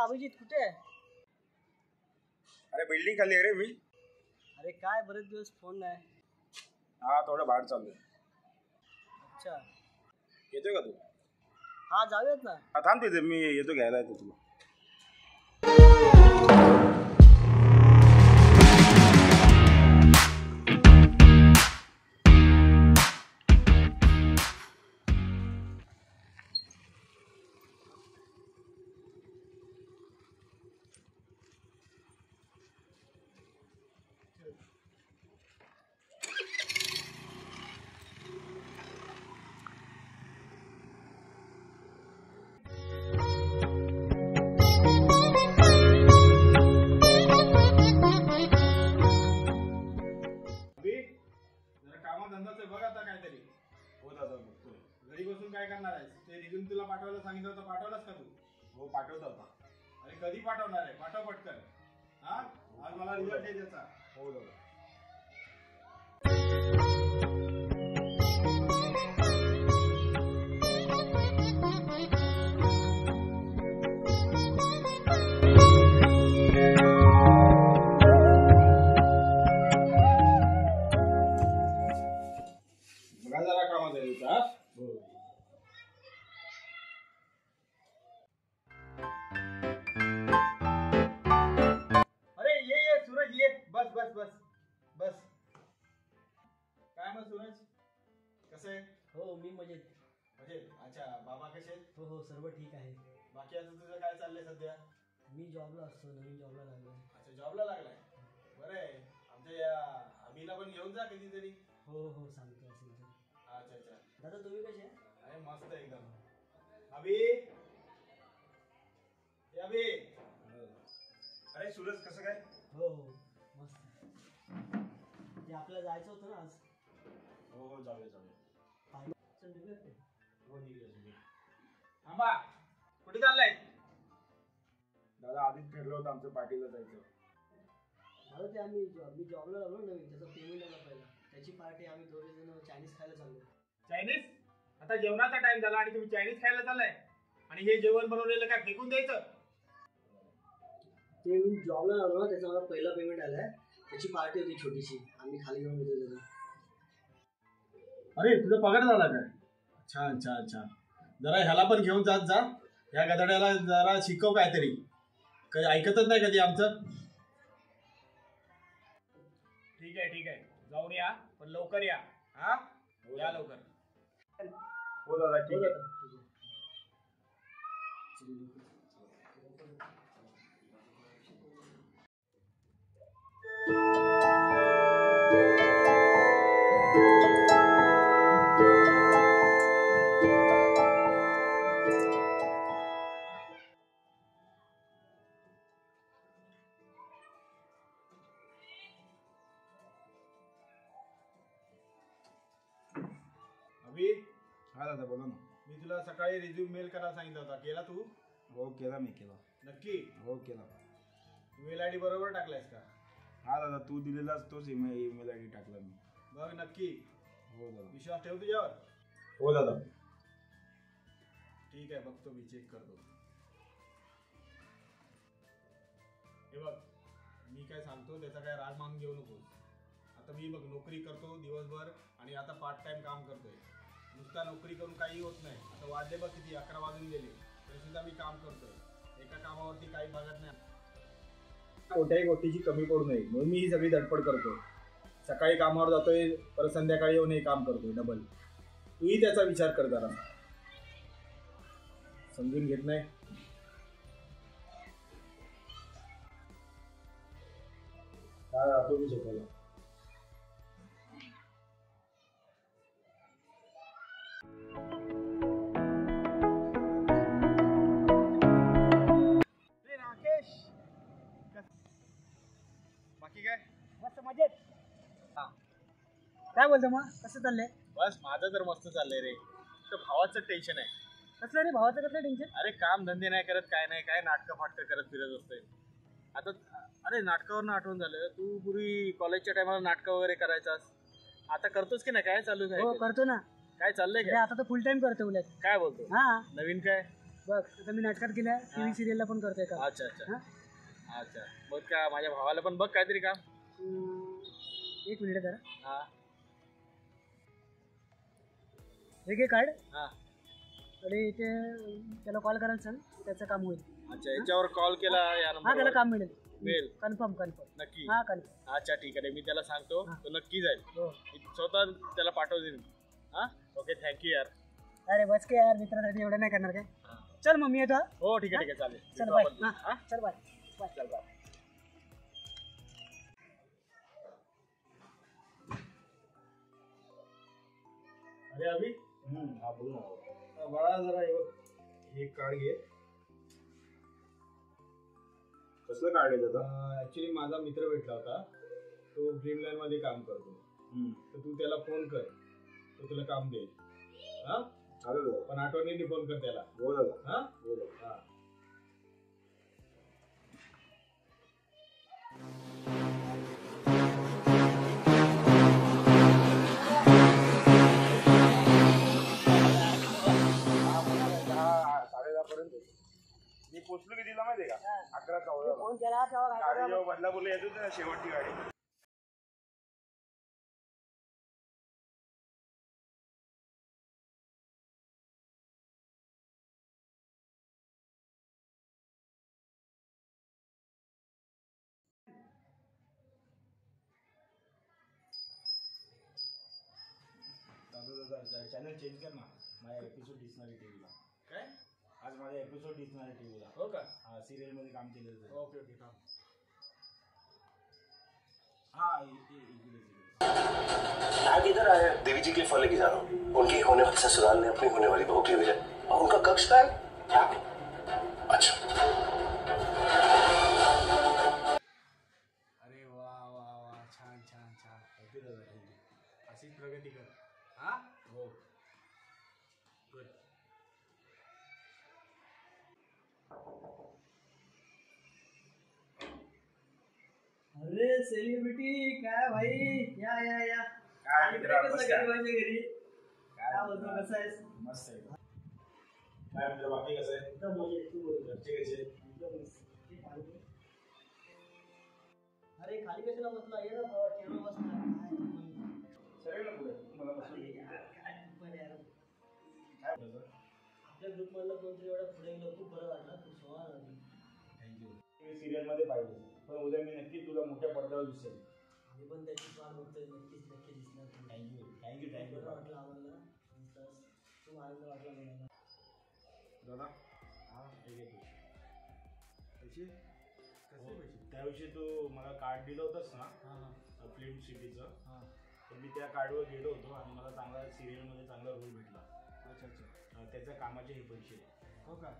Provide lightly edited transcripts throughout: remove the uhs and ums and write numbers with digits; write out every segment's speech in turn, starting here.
अभिजित कुठे आहे? अरे बिल्डिंग खाली आहे रे मी. अरे काय बरेच दिवस फोन नाही. हा थोडं बाहेर चाललोय. अच्छा, येतोय का तू? हा जाऊयात ना. हा थांब तिथे, मी येतो घ्यायला येतो तुला. घरी बसून काय करणार आहेस? ते रिझ्यूम तुला पाठवायला सांगितलं होतं, पाठवलास का तू? हो पाठवतो आता. अरे कधी पाठवणार आहे? पाठव पटकन. हा आज मला रिझल्ट आहे त्याचा. हो दादा. बघा जरा कामात आहे का? हो. अरे ये सूरज ये. बस बस बस बस. काय मग सूरज, कसं आहे? हो मी मजेत. मजेत. अच्छा, बाबा कसे आहेत? हो हो सर्व ठीक आहे. बाकी आता तुझं काय चाललंय सध्या? मी जॉबला असतो, नवीन जॉबला लागलोय. अच्छा, जॉबला लागलाय. बरं आहे. आमच्या या अभिला पण घेऊन जा कधीतरी. हो हो सांगतो असेल तर. अच्छा अच्छा. दादा तुम्ही कसे आहे? अरे मस्त एकदम. अभि, ए अभि. अरे सूरज कसं काय? हो हो मस्त. ते आपल्याला जायचं होतं ना आज. हो हो जाऊया जाऊया. चल निघूया ते. हो निघूया. थांबा, कुठे चाललाय? दादा आधीच ठरलं होतं आमचं पार्टीला जायचं. दादा ते मी जॉबला लागलो नवीन, त्याचा पेमेंट आला पहिला, त्याची पार्टी आम्ही दोघे जण चायनीज खायला चाललो. चायनीज? आता जेवणाचा टाइम झाला आणि तुम्ही चायनीज खायला चाललाय? आणि हे जेवण बनवलेलं काय फेकून द्यायचं? ते मी जॉबला लागलो ना, त्याचा मला पहिला पेमेंट आलाय, त्याची पार्टी होती छोटीशी, आम्ही खाली जाऊन होतो त्याचा. अरे तुझा पगार झाला काय? छान छान छान. जरा ह्याला पण घेऊन जात जा. या गधड्याला जरा शिकव काहीतरी. कधी ऐकतच नाही कधी आमचं. ठीक आहे जाऊन या, पण लवकर या. हा या लवकर. हो दादा ठीक आहे. अभि, हा दादा बोला ना. मी तुला सकाळी रिझ्यूम मेल करायला सांगितलं होता, केला तू? हो केला, मी केला. नक्की? हो केला. मेल आय डी बरोबर टाकलायस का? हा दादा, तू दिलेलाच तोच ईमेल आय डी टाकला मी. बघ नक्की? हो दादा. विश्वास ठेव तुझ्यावर? हो दादा. ठीक आहे, बघतो मी, चेक करतो. हे बघ, मी काय सांगतो त्याचा काय राग मान घेऊ नकोस. आता मी बघ नोकरी करतो दिवसभर आणि आता पार्ट टाइम काम करतोय. नुसता नोकरी करून काही होत नाही. आता वाजले बघ किती, 11 वाजून गेले, तरी सुद्धा मी काम करतोय. एका कामावरती काही बघत नाही. कोणत्याही गोष्टीची कमी पडू नये म्हणून मी ही सगळी धडपड करतो. सकाळी कामावर जातोय, परत संध्याकाळी येऊन हे काम करतोय डबल. तूही त्याचा विचार कर जरा. समजून घेत नाही. काय राहतो मी स्वतःला. बाकी काय? मस्त मजेत. काय बोलतो मग, कसं चाललंय? बस माझं तर मस्त चाललंय रे. तर भावाचं टेन्शन आहे. कसलं रे भावाचं, कसलं टेन्शन? अरे काम धंदे नाही करत, काय नाही, काय नाटकं फाटकं करत फिरत असतोय. आता अरे नाटकावरनं आठवण झालं, तू पूर्वी कॉलेजच्या टायमाला नाटकं वगैरे करायचास, आता करतोस की नाही? काय चालू आहे? हो करतो ना. काय चाललंय काय? आता तर फुल टाइम करतो उलट. काय बोलतो? हा नवीन काय? बघ आता मी नाटकात केलं टीव्ही सिरियलला पण करतोय का. अच्छा अच्छा अच्छा. बघ का माझ्या भावाला पण बघ काहीतरी काम. एक मिनिट जरा. हा हे घे कार्ड हा. आणि ते त्याला कॉल करायला सांग त्याचं काम होईल. अच्छा याच्यावर कॉल केला या हा नंबर त्याला काम मिळेल. मिळेल कन्फर्म नक्की. हा कन्फर्म. अच्छा ठीक आहे मी त्याला सांगतो हा. तो नक्की जाईल. हो. मी स्वतः त्याला पाठवतील. हा ओके थँक्यू यार. अरे बस काय यार मित्रासाठी एवढं नाही करणार काय. चल मग मी येतो. हो ठीक आहे चालेल. चल भेटू बाय. आपण. हा? चल बाय बाय. चल बाय. अरे अभि हा बोल ना. बाळा जरा हे कार्ड घे. कसलं कार्ड आहे त्याचा? ऍक्च्युली माझा मित्र भेटला होता तो ड्रीमलँड मध्ये काम करतो. तर तू त्याला फोन कर तो तुला काम देईल. हा चालेल दादा. पण आठवणीने फोन कर त्याला. हो दादा. हा हो दादा. हा. मी पोचलो कितीला माहितीये का? 11:14 फोन केला तेव्हा गाडी जेव्हा बदलापूरला येत होती ना शेवटची गाडी. दादा चॅनल चेंज कर ना. माझा एपिसोड दिसणार आहे टीव्हीला. काय आज माझा एपिसोड दिसणार आहे टीव्हीला. हो का. हा सिरियल मध्ये काम केलं. ओके ओके थांब. नाग इधर आया है देवी जी के फल की जा रहा हूँ. उनके होने वाले ससुराल ने अपनी होने वाली बहू की वजह और उनका कक्ष का है क्या. अच्छा अरे वा वा वा छान छान छान. ओके दादा थँक्यू. अशीच प्रगती कर. हा हो गुड. अरे सेलिब्रिटी काय भाई या या या. काय मित्रा, कसं नमस्कार. घरी माझ्या घरी काय बोलतो कसं आहेस. मस्त आहे. काय मित्र बाकी कसं आहे? एकदम मजेत. तू बोल. घरचे कसे? एकदम मस्त. हे पाणी दे. अरे खाली कशाला बसला ये ना भावा टेबल बसला सगळे ना पुढे मला मस्त. काय पण यार काय बोलतो? आपल्या ग्रुप मधलं कोणतरी एवढं पुढे गेलं खूप बरं वाटलं. तू सोळा झाली. थँक्यू. मी सिरियल मध्ये पाहिजे पण उद्या मी नक्की तुला मोठ्या पडद्यावर दिसेल. मी पण त्याची वाट बघतोय. नक्कीच नक्की दिसणार. Thank you thank you thank you. बरं वाटलं आम्हाला दिसलास. खूप आनंद वाटला मला. दादा हा हे घे पैसे. पैसे कसले पैसे. त्या दिवशी तू मला कार्ड दिलं होतंस ना हां हां फिल्म सिटीचं. हां. तर मी त्या कार्डवर गेलो होतो आणि मला चांगला सिरियलमध्ये चांगला रोल भेटला. अच्छा अच्छा. त्याच्या कामाचे हे पैसे. हो का.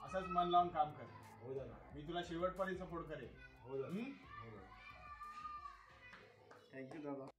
असंच मन लावून काम कर. हो दादा. मी तुला शेवटपर्यंत सपोर्ट करेन. हो दादा. हम्म? हो दादा. थँक्यू दादा.